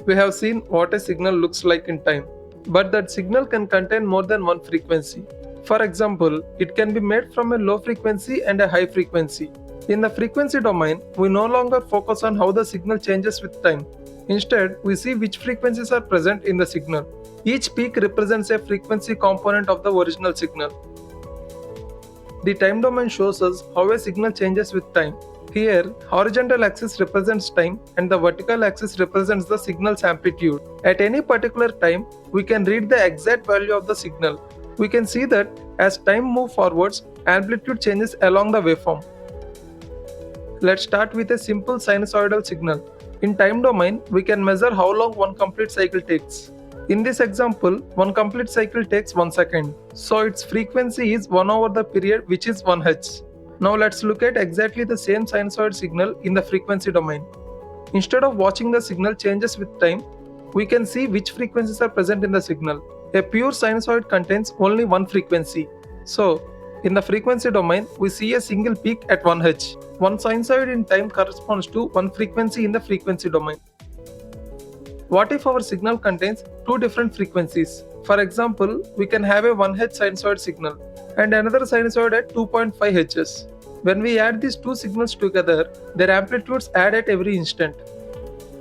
we have seen what a signal looks like in time. But that signal can contain more than one frequency. For example, it can be made from a low frequency and a high frequency. In the frequency domain, we no longer focus on how the signal changes with time. Instead, we see which frequencies are present in the signal. Each peak represents a frequency component of the original signal. The time domain shows us how a signal changes with time. Here, horizontal axis represents time and the vertical axis represents the signal's amplitude. At any particular time, we can read the exact value of the signal. We can see that as time moves forwards, amplitude changes along the waveform. Let's start with a simple sinusoidal signal. In time domain, we can measure how long one complete cycle takes. In this example, one complete cycle takes 1 second. So its frequency is 1 over the period, which is 1 Hz. Now let's look at exactly the same sinusoid signal in the frequency domain. Instead of watching the signal changes with time, we can see which frequencies are present in the signal. A pure sinusoid contains only one frequency. So, in the frequency domain, we see a single peak at 1 Hz. One sinusoid in time corresponds to one frequency in the frequency domain. What if our signal contains two different frequencies? For example, we can have a 1 Hz sinusoid signal and another sinusoid at 2.5 Hz. When we add these two signals together, their amplitudes add at every instant.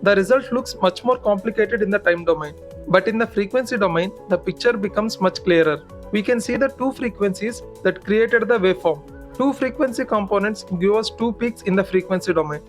The result looks much more complicated in the time domain, but in the frequency domain, the picture becomes much clearer. We can see the two frequencies that created the waveform. Two frequency components give us two peaks in the frequency domain.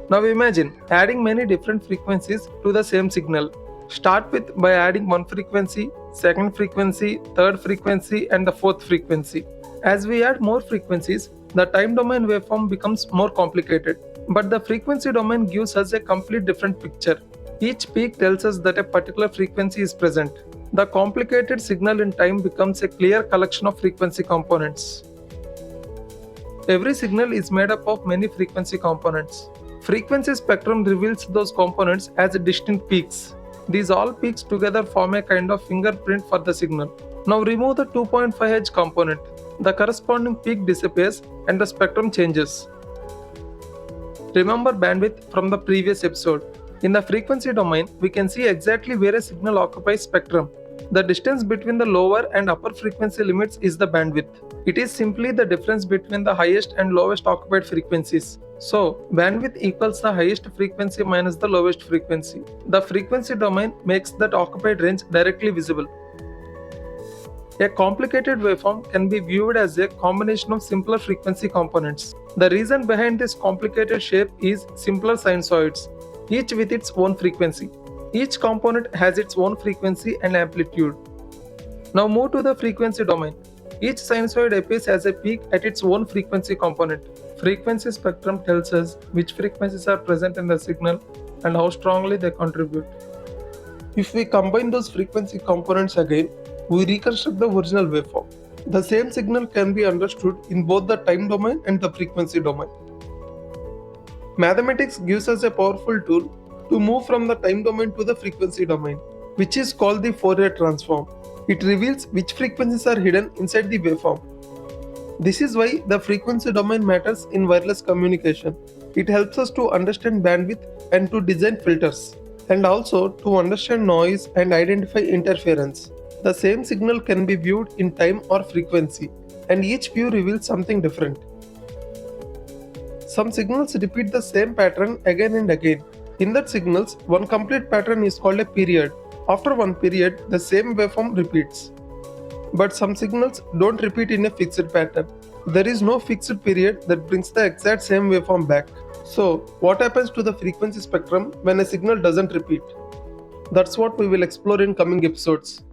Now imagine adding many different frequencies to the same signal. Start with by adding one frequency, second frequency, third frequency and the fourth frequency. As we add more frequencies, the time domain waveform becomes more complicated. But the frequency domain gives us a complete different picture. Each peak tells us that a particular frequency is present. The complicated signal in time becomes a clear collection of frequency components. Every signal is made up of many frequency components. Frequency spectrum reveals those components as distinct peaks. These all peaks together form a kind of fingerprint for the signal. Now remove the 2.5 Hz component. The corresponding peak disappears and the spectrum changes. Remember bandwidth from the previous episode. In the frequency domain, we can see exactly where a signal occupies spectrum. The distance between the lower and upper frequency limits is the bandwidth. It is simply the difference between the highest and lowest occupied frequencies. So, bandwidth equals the highest frequency minus the lowest frequency. The frequency domain makes that occupied range directly visible. A complicated waveform can be viewed as a combination of simpler frequency components. The reason behind this complicated shape is simpler sinusoids, each with its own frequency. Each component has its own frequency and amplitude. Now move to the frequency domain. Each sinusoid appears as a peak at its own frequency component. Frequency spectrum tells us which frequencies are present in the signal and how strongly they contribute. If we combine those frequency components again, we reconstruct the original waveform. The same signal can be understood in both the time domain and the frequency domain. Mathematics gives us a powerful tool to move from the time domain to the frequency domain, which is called the Fourier transform. It reveals which frequencies are hidden inside the waveform. This is why the frequency domain matters in wireless communication. It helps us to understand bandwidth and to design filters, and also to understand noise and identify interference. The same signal can be viewed in time or frequency, and each view reveals something different. Some signals repeat the same pattern again and again. In that signals, one complete pattern is called a period. After one period, the same waveform repeats. But some signals don't repeat in a fixed pattern. There is no fixed period that brings the exact same waveform back. So, what happens to the frequency spectrum when a signal doesn't repeat? That's what we will explore in coming episodes.